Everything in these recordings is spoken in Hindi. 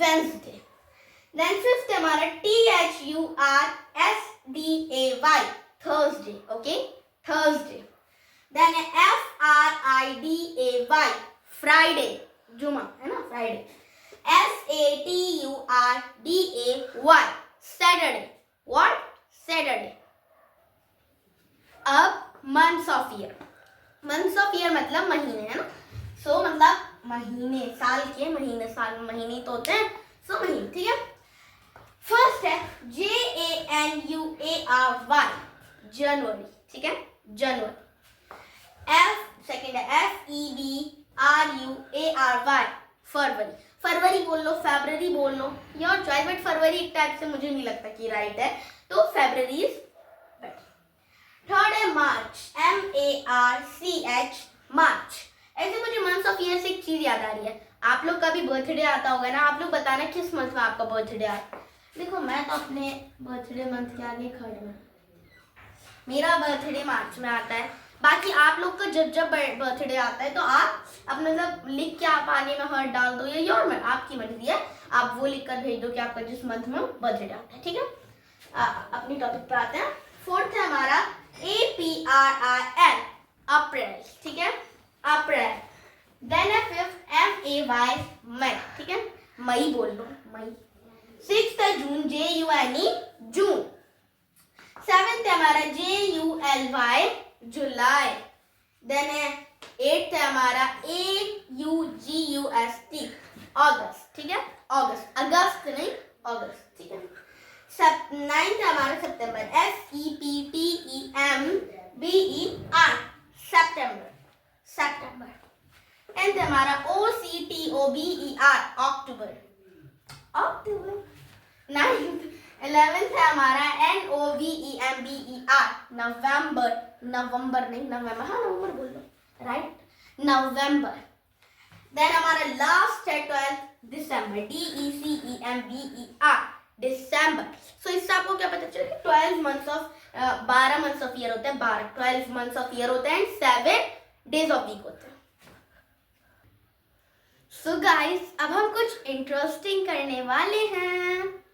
वेंसडे। देन फिफ्थ हमारा THURSDAY, Thursday. Okay, Thursday. Then FRIDAY, Friday, जुमा है ना, Friday. SATURDAY, Saturday. What? Saturday. अब months of year, months of year मतलब महीने है ना, सो मतलब महीने, साल के महीने, साल में महीने तो होते हैं, सो महीने, ठीक है। फर्स्ट है JANUARY, जनवरी, ठीक है, जनवरी। सेकेंड है FEBRUARY, फरवरी। फरवरी बोल लो, फेब्रवरी बोल लो, योर चॉइस, बट फरवरी एक टाइप से मुझे नहीं लगता कि राइट है, तो फेब्रवरी इज बेटर। थर्ड है मार्च, MARCH, मार्च। ऐसे मुझे मंथ्स ऑफ ईयर से एक चीज याद आ रही है, आप लोग का भी बर्थडे आता होगा ना, आप लोग बताना किस मंथ में आपका बर्थडे आता है। देखो मैं तो अपने बर्थडे मंथ के आगे खड़े हूँ, मेरा बर्थडे मार्च में आता है। बाकी आप लोग का जब जब बर्थडे आता है तो आप अपना मतलब लिख के आप पानी में हार्ट डाल दो, या योर में आपकी मर्जी है, आप वो लिख कर भेज दो कि आपका जिस मंथ में बर्थडे आता है, ठीक है। अपनी टॉपिक पे आते हैं। फोर्थ है हमारा APRIL, अप्रैल, ठीक है, अप्रैल। देन है फिफ्थ MAY, मई, ठीक है, मई बोल लो, मई। सिक्स्थ है जून, JUNE, जून। सेवेंथ है हमारा JULY, जुलाई। देन है एट्थ है हमारा AUGUST, अगस्त, ठीक है, अगस्त, अगस्त नहीं, अगस्त, ठीक है। नाइन्थ है हमारा सितंबर, SEPTEMBER, सितंबर, सितंबर। टेंथ है हमारा OCTOBER, अक्टूबर, अक्टूबर। नाइन्थ, 11th है हमारा NOVEMBER, नवंबर, नवंबर नहीं, नवंबर, हाँ नवंबर बोल लो, राइट, नवंबर। देन हमारा लास्ट है 12th, दिसंबर, DECEMBER, दिसंबर। सो इससे आपको क्या पता चला कि 12 months of 12 months of year होते हैं, 12 मंथ्स ऑफ ईयर होते हैं एंड 7 डेज ऑफ वीक होते हैं। सो गाइस, अब हम कुछ इंटरेस्टिंग करने वाले हैं।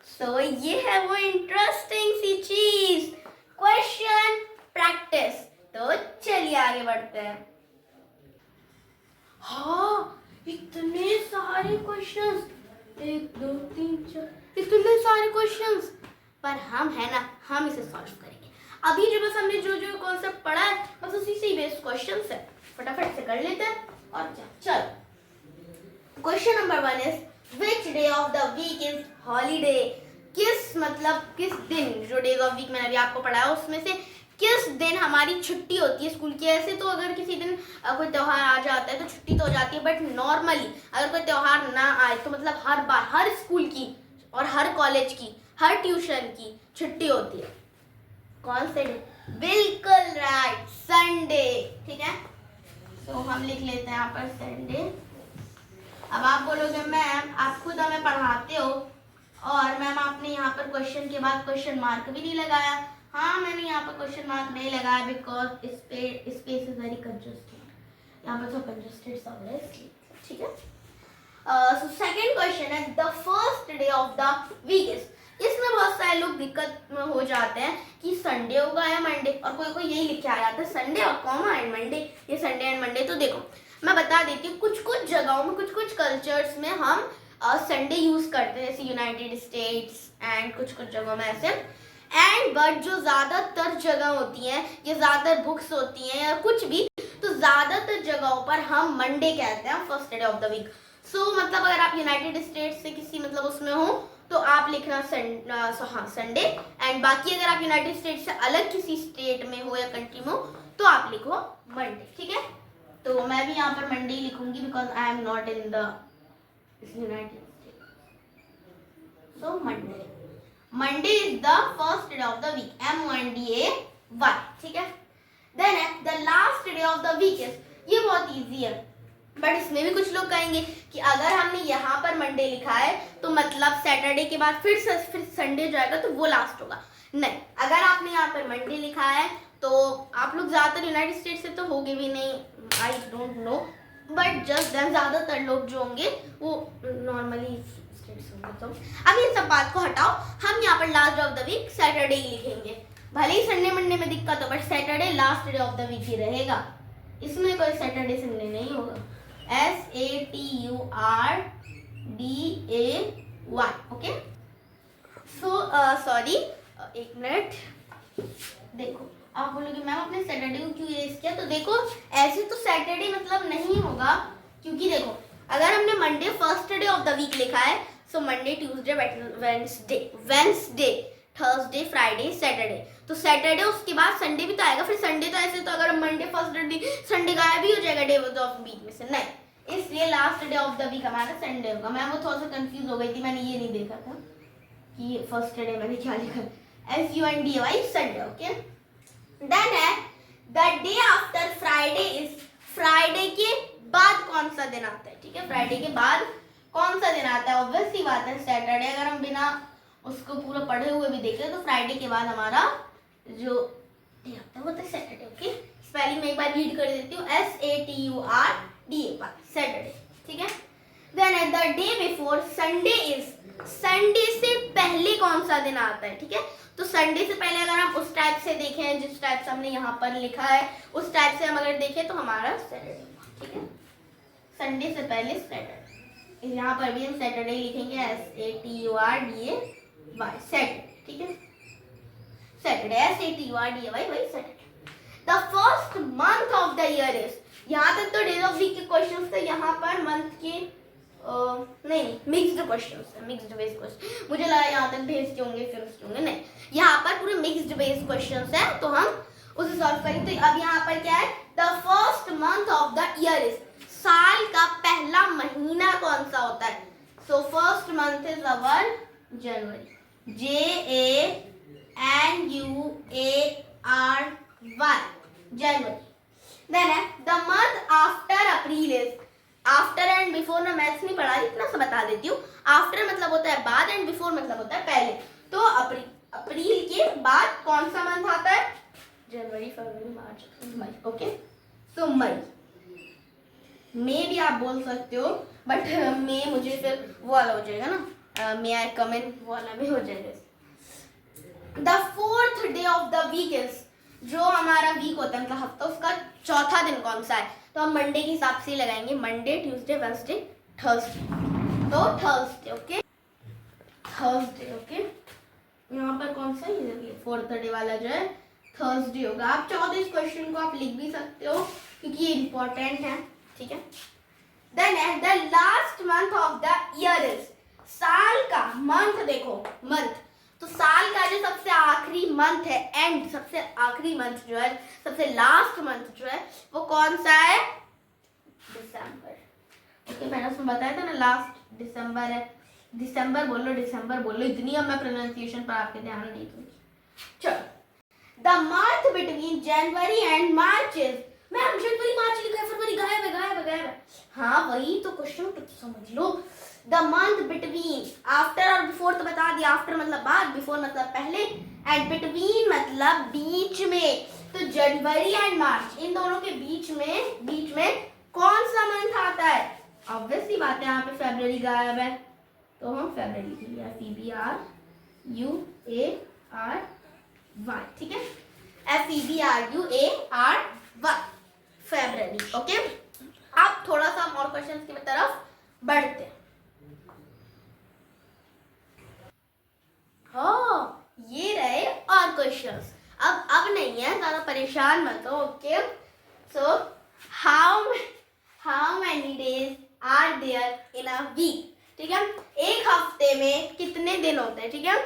सो ये है वो इंटरेस्टिंग सी चीज, क्वेश्चन प्रैक्टिस। तो चलिए आगे बढ़ते हैं। हाँ, इतने सारे क्वेश्चंस, 1 2 3 4, इतने सारे क्वेश्चंस, पर हम है ना, हम इसे सॉल्व करेंगे। अभी जो बस हमने जो जो कॉन्सेप्ट पढ़ा है बस उसी से ही बेस्ड क्वेश्चंस है, फटाफट से कर लेते हैं। और क्या, चलो। Question number 1 is which day of the week is holiday. किस मतलब किस दिन, जो डेज ऑफ वीक मैंने अभी आपको पढ़ाया उसमें से किस दिन हमारी छुट्टी होती है स्कूल की। ऐसे तो अगर किसी दिन कोई त्यौहार आ जाता है तो छुट्टी तो हो जाती है, बट नॉर्मली अगर कोई त्यौहार ना आए तो मतलब हर बार हर स्कूल की और हर कॉलेज की, हर ट्यूशन की छुट्टी होती है। कौन से डे? बिल्कुल राइट, संडे, ठीक है। तो हम लिख लेते हैं यहाँ पर संडे। अब आप बोलोगे मैम आप खुद हमें पढ़ाते हो और मैम आपने यहाँ पर क्वेश्चन के बाद क्वेश्चन मार्क भी नहीं लगाया। हाँ, मैंने यहाँ पर क्वेश्चन मार्क नहीं लगाया because space is very congested, यहाँ पर तो कंजस्टेड सा हो रहा है इसलिए, ठीक है। सो सेकंड क्वेश्चन है the first day of the week is. इसमें बहुत सारे लोग दिक्कत में हो जाते हैं कि संडे होगा या मंडे, और कोई कोई यही लिख के आ जाता है संडे और कॉमा एंड मंडे, ये संडे एंड मंडे। तो देखो मैं बता देती हूँ, कुछ कुछ जगहों में, कुछ कुछ कल्चर्स में हम संडे यूज करते हैं, जैसे यूनाइटेड स्टेट्स एंड कुछ कुछ जगहों में ऐसे। एंड बट जो ज्यादातर जगह होती हैं या ज्यादातर बुक्स होती हैं या कुछ भी, तो ज्यादातर जगहों पर हम मंडे कहते हैं first day of the week. So मतलब अगर आप यूनाइटेड स्टेट्स से किसी मतलब उसमें हो तो आप लिखना संडे, एंड बाकी अगर आप यूनाइटेड स्टेट्स से अलग किसी स्टेट में हो या कंट्री में हो तो आप लिखो मंडे, ठीक है। तो मैं भी यहाँ पर मंडे ही लिखूंगी because I am not in the United States. So Monday is the first day of the week, MONDAY, ठीक है। देन है the last day of the week is, ये बहुत इजी है, बट इसमें भी कुछ लोग कहेंगे कि अगर हमने यहाँ पर मंडे लिखा है तो मतलब सैटरडे के बाद फिर संडे जाएगा तो वो लास्ट होगा। नहीं, अगर आपने यहाँ पर मंडे लिखा है तो आप लोग ज्यादातर यूनाइटेड स्टेट से तो होगे भी नहीं, I don't know, but just then ज़्यादातर लोग जो होंगे वो नॉर्मली स्टेट्स होंगे। तो अब ये सब बात को हटाओ, हम यहाँ पर last day of the week Saturday ही लिखेंगे। भले ही संडे मंडे में दिक्कत हो, but Saturday last day of the week ही रहेगा, इसमें कोई सैटरडे संडे नहीं होगा। SATURDAY, okay. सो सॉरी, एक मिनट, देखो आप बोलोगे मैम आपने सैटरडे को क्यों इरेज किया, तो देखो ऐसे तो सैटरडे मतलब नहीं होगा, क्योंकि देखो अगर हमने Monday first day of the week लिखा है, so Monday Tuesday Wednesday Thursday Friday Saturday, तो सैटरडे उसके बाद संडे भी तो आएगा, फिर संडे तो ऐसे तो अगर मंडे फर्स्ट डे संडे गायब भी हो जाएगा डे ऑफ वीक में से, नहीं, इसलिए last day of the week हमारा संडे होगा। मैं वो थोड़ा सा कंफ्यूज हो गई थी, मैंने ये नहीं देखा था कि फर्स्ट डे मैंने क्या लिखा, SUNDAY संडे, ओके। देन है the day after Friday is, Friday के बाद कौन सा दिन आता है, ठीक है, फ्राइडे के बाद कौन सा दिन आता है, ऑब्वियस सी बात है सैटरडे। अगर हम बिना उसको पूरा पढ़े हुए भी देखें तो फ्राइडे के बाद हमारा जो डे आता है वो तो सैटरडे, ओके। स्पेलिंग में एक बार रीड कर देती हूँ, SATURDAY सैटरडे, ठीक है। Then the day before Sunday is, Sunday से पहले कौन सा दिन आता है, ठीक है, तो संडे से पहले अगर हम उस टाइप से देखें जिस टाइप से हमने यहाँ पर लिखा है, उस टाइप से हम अगर देखें तो हमारा सैटरडे, ठीक है, संडे से पहले सैटरडे, यहाँ पर भी हम सैटरडे लिखेंगे, SATURDAY सैटरडे, ठीक है, सैटरडे SATURDAY वही Saturday. The first month of the year is, यहाँ तक तो डेज ऑफ वीक के क्वेश्चंस थे, यहाँ पर मंथ के नहीं मिक्स्ड क्वेश्चंस है, मिक्स्ड बेस क्वेश्चन, मुझे लगा यहाँ तक भेज के होंगे फिर उसके होंगे, नहीं, यहाँ पर पूरे मिक्स्ड बेस क्वेश्चंस है, तो हम उसे सॉल्व करेंगे। तो अब यहाँ पर क्या है, the first month of the year is, साल का पहला महीना कौन सा होता है, so first month is our January, JANUARY जनवरी। देन है the month after April is, after and before में मैथ्स नहीं पढ़ा, इतना सा बता देती हूँ, आफ्टर मतलब होता है बाद एंड बिफोर मतलब होता है पहले, तो अप्रैल के बाद कौन सा मंथ आता है, जनवरी फरवरी मार्च मई, ओके। सो मई, मे भी आप बोल सकते हो, बट मे मुझे फिर वो वाला हो जाएगा ना, मे आई कम इन वो वाला भी हो जाएगा। The fourth day of the week is, जो हमारा वीक होता है मतलब हफ्ता, उसका चौथा दिन कौन सा है, तो हम मंडे के हिसाब से लगाएंगे, मंडे ट्यूसडे वेडनेसडे थर्सडे, तो थर्सडे, ओके, थर्सडे, ओके। यहाँ पर कौन सा है, फोर्थ डे वाला जो है थर्सडे होगा। आप चाहो तो इस क्वेश्चन को आप लिख भी सकते हो क्योंकि ये इंपॉर्टेंट है, ठीक है। Then at the last month of the year is, साल का मंथ, देखो मंथ, तो साल का जो सबसे आखिरी मंथ है, एंड सबसे आखिरी मंथ जो है, सबसे लास्ट मंथ जो है वो कौन सा है, दिसंबर, ओके। मैंने उसमें बताया था ना लास्ट दिसंबर है, दिसंबर बोलो, इतनी अब मैं प्रोनाउंसिएशन पर आपके ध्यान नहीं दूंगी। चलो, the month between January and March is, ma'am जनवरी मार्च लिखा है, फरवरी गायब है, हाँ वही तो क्वेश्चन, तो समझ लो। द मंथ बिटवीन, आफ्टर और बिफोर तो बता दिया, आफ्टर मतलब बाद, बिफोर मतलब पहले, एंड बिटवीन मतलब बीच में, तो जनवरी एंड मार्च इन दोनों के बीच में कौन सा मंथ आता है, ऑब्वियस सी बात है, यहाँ पे फरवरी गायब है, तो हम फरवरी लिखेंगे, FEBRUARY, ठीक है, FEBRUARY फरवरी, ओके। अब थोड़ा सा और क्वेश्चंस की तरफ बढ़ते हैं। हाँ, ये रहे और क्वेश्चंस, अब नहीं है, ज्यादा परेशान मत हो, okay. So how many days are there in a week, ठीक है, एक हफ्ते में कितने दिन होते हैं, ठीक है,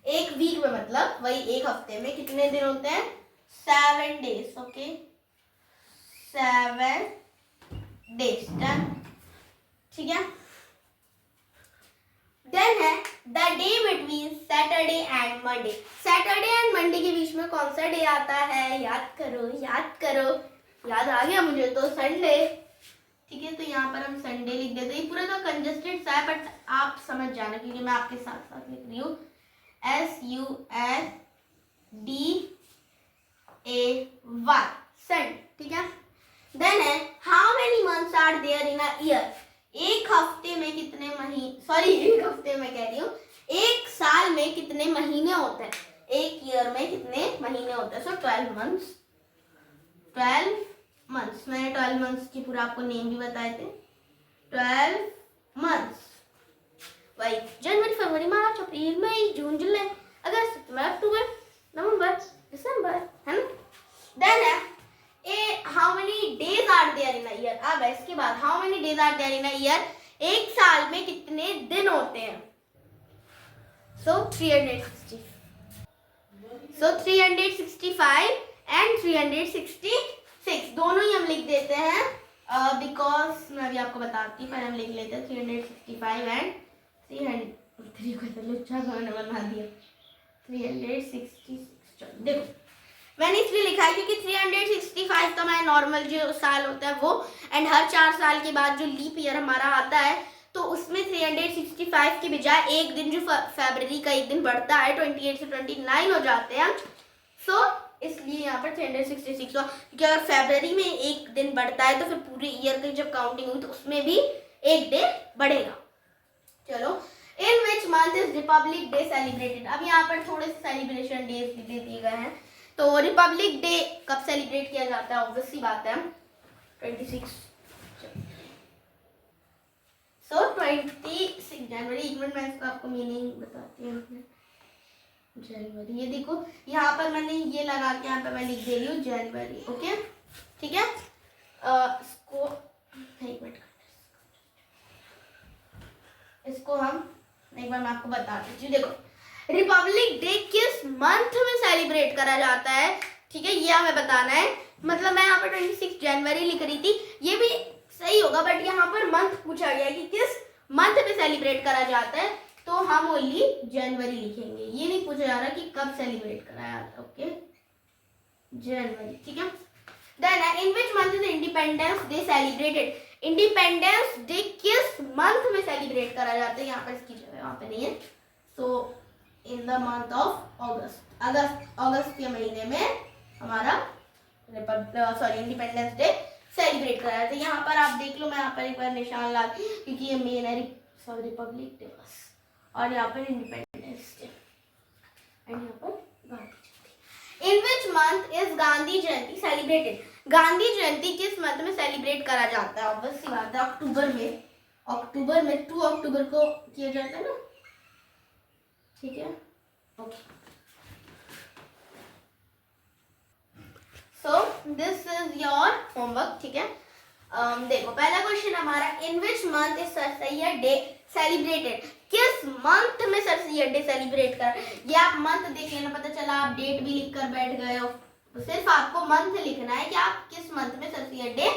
एक वीक में मतलब वही एक हफ्ते में कितने दिन होते हैं, 7 डेज, ओके, 7 डेज, डन, ठीक है। देन है the day between Saturday and Monday, Saturday and Monday के बीच में कौन सा डे आता है, याद करो, याद आ गया मुझे तो, संडे, ठीक है। तो यहाँ पर हम संडे लिख देते, ये पूरा तो कंजस्टेड सा है, बट आप समझ जाना क्योंकि मैं आपके साथ साथ लिख रही हूँ, SUNDAY संडे, ठीक है। देन है how many months are there in a year, एक हफ्ते में कितने महीने, सॉरी एक हफ्ते में कह रही हूँ, एक साल में कितने महीने होते हैं, एक ईयर में कितने महीने होते हैं। सो 12 मंथ्स, 12 मंथ्स, मैंने 12 मंथ्स की पूरा आपको नेम भी बताए थे। 12 मंथ्स, वही जनवरी फरवरी मार्च अप्रैल मई जून जुलाई अगस्त सितंबर अक्टूबर नवंबर दिसंबर, है ना। देन है how many days are there in a year, अब इसके बाद how many days are there in a year, एक साल में कितने दिन होते हैं। सो 360, सो 365 एंड 366 दोनों ही हम लिख देते हैं, बिकॉज मैं अभी आपको बताती हूँ, पहले हम लिख लेते हैं 365 एंड 300 को तो लुच्चा बना दिया 366। देखो मैंने इसलिए लिखा है क्योंकि 365 तो हमारा नॉर्मल जो साल होता है वो, एंड हर 4 साल के बाद जो लीप ईयर हमारा आता है तो उसमें 365 के बजाय एक दिन जो फरवरी का एक दिन बढ़ता है 28 से 29 हो जाते हैं। सो इसलिए यहाँ पर 366 हुआ, क्योंकि अगर फरवरी में एक दिन बढ़ता है तो फिर पूरे ईयर की जब काउंटिंग हुई तो उसमें भी एक दिन बढ़ेगा। चलो, in which month is Republic Day celebrated, अब यहाँ पर थोड़े से सेलिब्रेशन डेज भी दे दिए गए हैं। तो रिपब्लिक डे कब सेलिब्रेट किया जाता है, ऑब्वियस सी बात है 26, सो 26 जनवरी। एक मिनट मैं इसका आपको मीनिंग बताती हूँ। जनवरी, ये देखो यहाँ पर मैंने ये लगा के यहाँ पर मैं लिख दे रही हूँ जनवरी, ओके ठीक है। इसको एक मिनट, इसको हम एक बार मैं आपको बता देती हूँ। देखो रिपब्लिक डे किस मंथ में सेलिब्रेट करा जाता है, ठीक है, ये हमें बताना है। मतलब मैं यहाँ पर 26 जनवरी लिख रही थी, ये भी सही होगा, बट यहाँ पर मंथ पूछा गया कि किस मंथ में सेलिब्रेट करा जाता है, तो हम ओनली जनवरी लिखेंगे। ये नहीं पूछा जा रहा कि कब सेलिब्रेट कराया जाता है, ओके जनवरी, ठीक है। Then in which month is independence day celebrated, independence day किस मंथ में सेलिब्रेट करा जाता है, यहाँ पर इसकी जगह यहाँ पे नहीं है। So in the month of August, अगस्त के महीने में हमारा इंडिपेंडेंस डे सेलिब्रेट करा जाता है। यहाँ पर आप देख लो, मैं यहाँ पर एक बार निशान ला क्योंकि ये मेन है रिपब्लिक डे बस, और यहाँ पर इंडिपेंडेंस डे एंड यहाँ पर Gandhi Jayanti. In which month is Gandhi Jayanti celebrated, Gandhi Jayanti किस मंथ में सेलिब्रेट करा जाता है, ऑब्वियस सी बात है अक्टूबर में, अक्टूबर में 2 अक्टूबर को किया जाता है ना, ठीक है okay. So this is your homework, ठीक है। देखो पहला क्वेश्चन हमारा, in which month is sir Syed day celebrated, किस मंथ में सर सैयद डे सेलिब्रेट कर, ये आप मंथ देख लेना, पता चला आप डेट भी लिख कर बैठ गए हो, तो सिर्फ आपको मंथ लिखना है कि आप किस मंथ में सर सैयद डे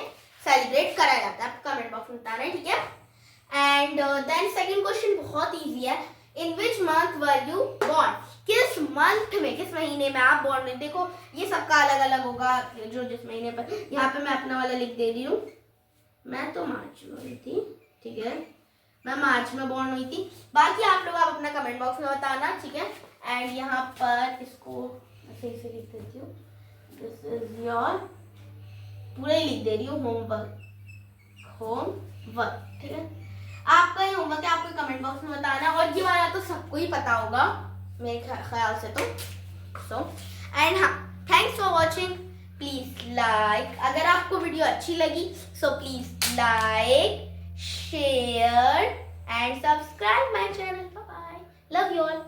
सेलिब्रेट कराया जाता है, आप कमेंट बॉक्स में बताना है, ठीक है। एंड देन सेकंड क्वेश्चन बहुत इजी है, in which month were you born, किस मंथ में, किस महीने में आप बॉर्न हुए। देखो ये सबका अलग अलग होगा, जो जिस महीने पर, यहाँ पे मैं अपना वाला लिख दे रही हूँ, मैं तो मार्च में हुई थी, ठीक है, मैं मार्च में बॉर्न हुई थी। बाकी आप लोग आप अपना कमेंट बॉक्स में बताना, ठीक है। एंड यहाँ पर इसको सही से लिख देती हूँ, दिस इज योर, पूरा ही लिख दे रही हूँ होमवर्क, होमवर्क, ठीक है। आपका ही होमवर्क है, आपको कमेंट बॉक्स में बताना, और ये वाला तो सबको ही पता होगा मेरे ख्याल से तो। सो एंड हाँ, thanks for watching, please like, अगर आपको वीडियो अच्छी लगी so please like, share and subscribe my channel. Bye bye, love you all.